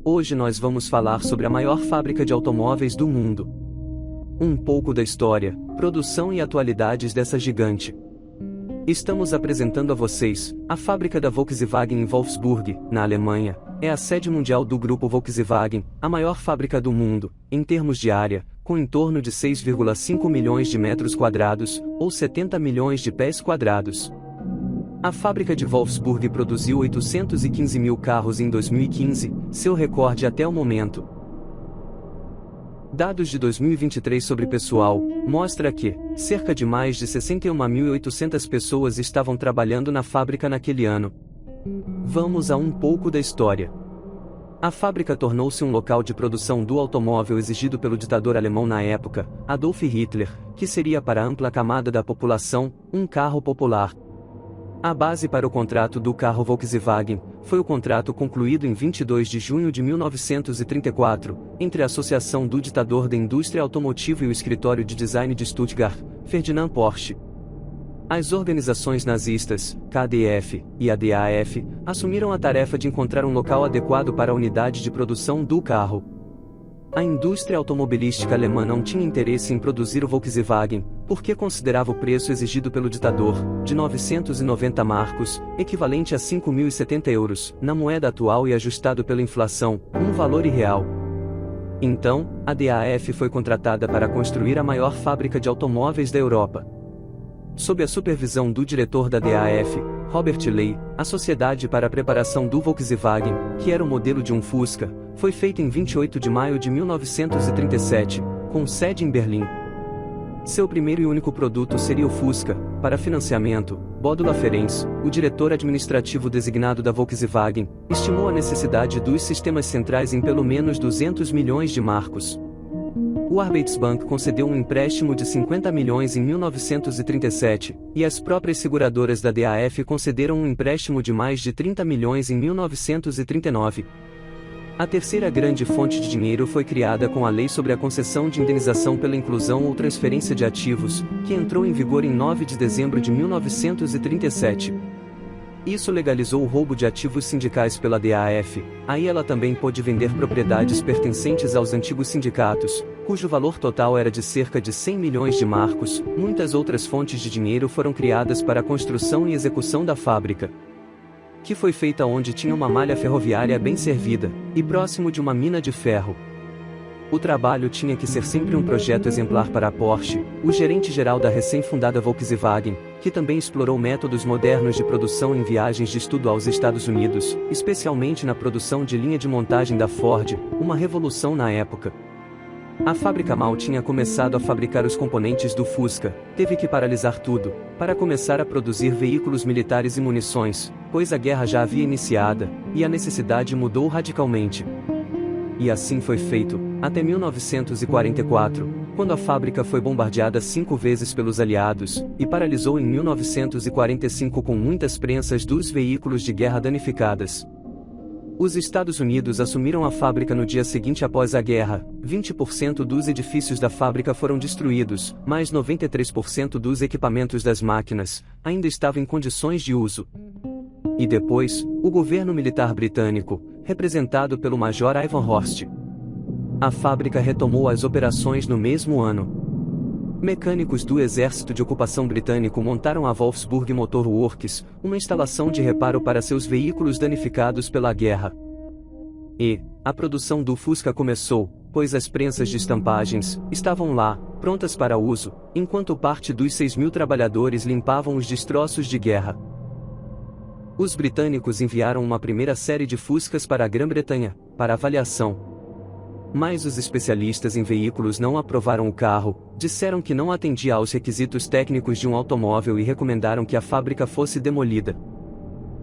Hoje nós vamos falar sobre a maior fábrica de automóveis do mundo. Um pouco da história, produção e atualidades dessa gigante. Estamos apresentando a vocês a fábrica da Volkswagen em Wolfsburg, na Alemanha. É a sede mundial do grupo Volkswagen, a maior fábrica do mundo, em termos de área, com em torno de 6,5 milhões de metros quadrados, ou 70 milhões de pés quadrados. A fábrica de Wolfsburg produziu 815 mil carros em 2015, seu recorde até o momento. Dados de 2023 sobre pessoal mostra que cerca de mais de 61.800 pessoas estavam trabalhando na fábrica naquele ano. Vamos a um pouco da história. A fábrica tornou-se um local de produção do automóvel exigido pelo ditador alemão na época, Adolf Hitler, que seria para a ampla camada da população um carro popular. A base para o contrato do carro Volkswagen foi o contrato concluído em 22 de junho de 1934, entre a Associação do Ditador da Indústria Automotiva e o Escritório de Design de Stuttgart, Ferdinand Porsche. As organizações nazistas, KdF e ADAF, assumiram a tarefa de encontrar um local adequado para a unidade de produção do carro. A indústria automobilística alemã não tinha interesse em produzir o Volkswagen, porque considerava o preço exigido pelo ditador, de 990 marcos, equivalente a 5.070 euros, na moeda atual e ajustado pela inflação, um valor irreal. Então, a DAF foi contratada para construir a maior fábrica de automóveis da Europa. Sob a supervisão do diretor da DAF, Robert Ley, a sociedade para a preparação do Volkswagen, que era o modelo de um Fusca, foi feita em 28 de maio de 1937, com sede em Berlim. Seu primeiro e único produto seria o Fusca. Para financiamento, Bodo Laferenz, o diretor administrativo designado da Volkswagen, estimou a necessidade dos sistemas centrais em pelo menos 200 milhões de marcos. O Arbeitsbank concedeu um empréstimo de 50 milhões em 1937, e as próprias seguradoras da DAF concederam um empréstimo de mais de 30 milhões em 1939. A terceira grande fonte de dinheiro foi criada com a Lei sobre a Concessão de Indenização pela Inclusão ou Transferência de Ativos, que entrou em vigor em 9 de dezembro de 1937. Isso legalizou o roubo de ativos sindicais pela DAF, aí ela também pôde vender propriedades pertencentes aos antigos sindicatos, cujo valor total era de cerca de 100 milhões de marcos. Muitas outras fontes de dinheiro foram criadas para a construção e execução da fábrica, que foi feita onde tinha uma malha ferroviária bem servida, e próximo de uma mina de ferro. O trabalho tinha que ser sempre um projeto exemplar para a Porsche, o gerente-geral da recém-fundada Volkswagen, que também explorou métodos modernos de produção em viagens de estudo aos Estados Unidos, especialmente na produção de linha de montagem da Ford, uma revolução na época. A fábrica mal tinha começado a fabricar os componentes do Fusca, teve que paralisar tudo, para começar a produzir veículos militares e munições, pois a guerra já havia iniciado, e a necessidade mudou radicalmente. E assim foi feito, até 1944, quando a fábrica foi bombardeada 5 vezes pelos aliados, e paralisou em 1945 com muitas prensas dos veículos de guerra danificadas. Os Estados Unidos assumiram a fábrica no dia seguinte após a guerra. 20% dos edifícios da fábrica foram destruídos, mas 93% dos equipamentos das máquinas ainda estavam em condições de uso. E depois, o governo militar britânico, representado pelo Major Ivan Horst. A fábrica retomou as operações no mesmo ano. Mecânicos do Exército de Ocupação Britânico montaram a Wolfsburg Motor Works, uma instalação de reparo para seus veículos danificados pela guerra. E a produção do Fusca começou, pois as prensas de estampagens estavam lá, prontas para uso, enquanto parte dos 6.000 trabalhadores limpavam os destroços de guerra. Os britânicos enviaram uma primeira série de Fuscas para a Grã-Bretanha, para avaliação. Mas os especialistas em veículos não aprovaram o carro, disseram que não atendia aos requisitos técnicos de um automóvel e recomendaram que a fábrica fosse demolida.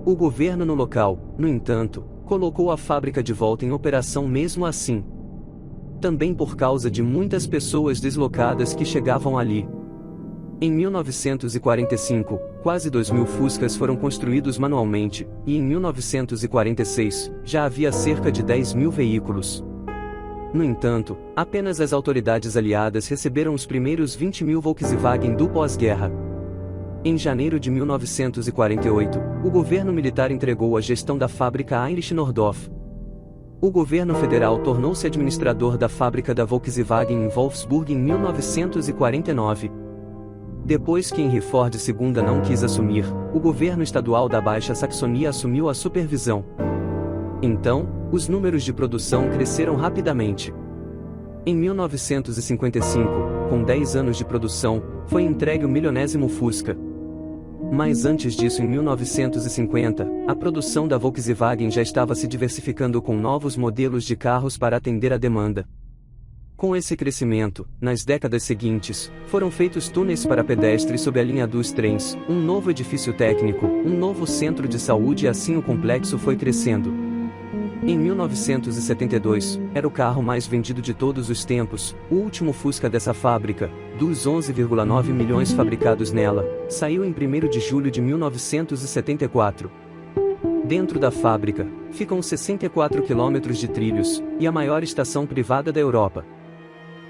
O governo no local, no entanto, colocou a fábrica de volta em operação mesmo assim. Também por causa de muitas pessoas deslocadas que chegavam ali. Em 1945, quase 2.000 Fuscas foram construídos manualmente, e em 1946, já havia cerca de 10.000 veículos. No entanto, apenas as autoridades aliadas receberam os primeiros 20.000 Volkswagen do pós-guerra. Em janeiro de 1948, o governo militar entregou a gestão da fábrica a Heinrich Nordhoff. O governo federal tornou-se administrador da fábrica da Volkswagen em Wolfsburg em 1949. Depois que Henry Ford II não quis assumir, o governo estadual da Baixa Saxonia assumiu a supervisão. Então, os números de produção cresceram rapidamente. Em 1955, com 10 anos de produção, foi entregue o milionésimo Fusca. Mas antes disso, em 1950, a produção da Volkswagen já estava se diversificando com novos modelos de carros para atender à demanda. Com esse crescimento, nas décadas seguintes, foram feitos túneis para pedestres sob a linha dos trens, um novo edifício técnico, um novo centro de saúde e assim o complexo foi crescendo. Em 1972, era o carro mais vendido de todos os tempos, o último Fusca dessa fábrica, dos 11,9 milhões fabricados nela, saiu em 1º de julho de 1974. Dentro da fábrica, ficam 64 quilômetros de trilhos, e a maior estação privada da Europa.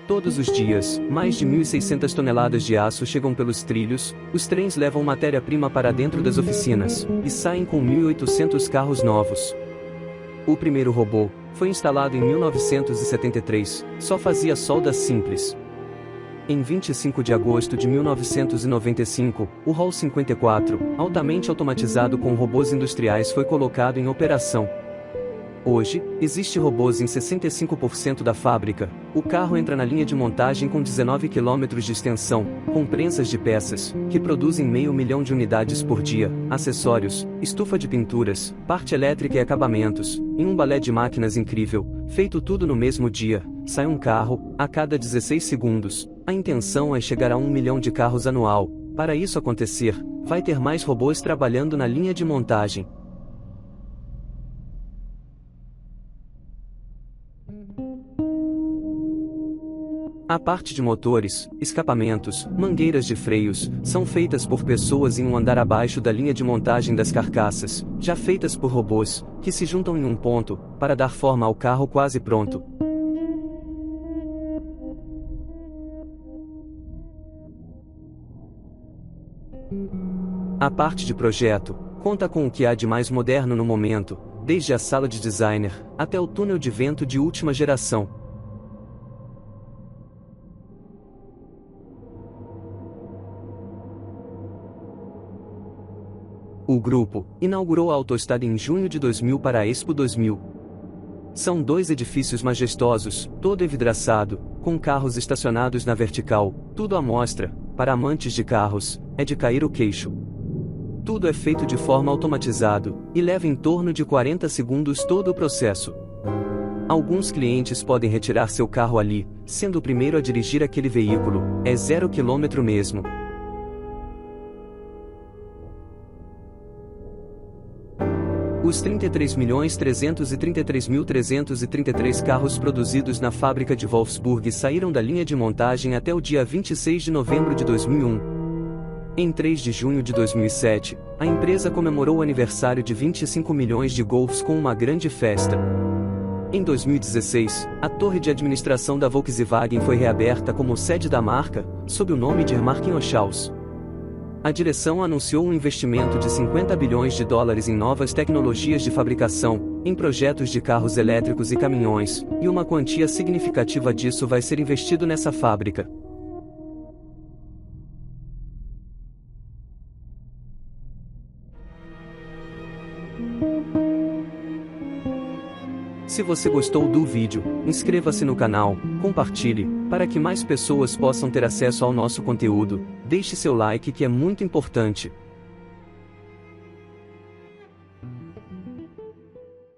Todos os dias, mais de 1.600 toneladas de aço chegam pelos trilhos, os trens levam matéria-prima para dentro das oficinas, e saem com 1.800 carros novos. O primeiro robô foi instalado em 1973, só fazia soldas simples. Em 25 de agosto de 1995, o Hall 54, altamente automatizado com robôs industriais, foi colocado em operação. Hoje, existe robôs em 65% da fábrica. O carro entra na linha de montagem com 19 km de extensão, com prensas de peças, que produzem 500.000 de unidades por dia, acessórios, estufa de pinturas, parte elétrica e acabamentos, em um balé de máquinas incrível, feito tudo no mesmo dia. Sai um carro a cada 16 segundos. A intenção é chegar a 1 milhão de carros anual. Para isso acontecer, vai ter mais robôs trabalhando na linha de montagem. A parte de motores, escapamentos, mangueiras de freios, são feitas por pessoas em um andar abaixo da linha de montagem das carcaças, já feitas por robôs, que se juntam em um ponto, para dar forma ao carro quase pronto. A parte de projeto conta com o que há de mais moderno no momento, desde a sala de designer, até o túnel de vento de última geração. O grupo inaugurou a Autostrada em junho de 2000 para a Expo 2000. São 2 edifícios majestosos, todo envidraçado, com carros estacionados na vertical, tudo à mostra. Para amantes de carros, é de cair o queixo. Tudo é feito de forma automatizado, e leva em torno de 40 segundos todo o processo. Alguns clientes podem retirar seu carro ali, sendo o primeiro a dirigir aquele veículo, é 0 km mesmo. Os 33.333.333 carros produzidos na fábrica de Wolfsburg saíram da linha de montagem até o dia 26 de novembro de 2001. Em 3 de junho de 2007, a empresa comemorou o aniversário de 25 milhões de Golfs com uma grande festa. Em 2016, a torre de administração da Volkswagen foi reaberta como sede da marca, sob o nome de Markenhaus. A direção anunciou um investimento de 50 bilhões de dólares em novas tecnologias de fabricação, em projetos de carros elétricos e caminhões, e uma quantia significativa disso vai ser investido nessa fábrica. Se você gostou do vídeo, inscreva-se no canal, compartilhe, para que mais pessoas possam ter acesso ao nosso conteúdo, deixe seu like que é muito importante.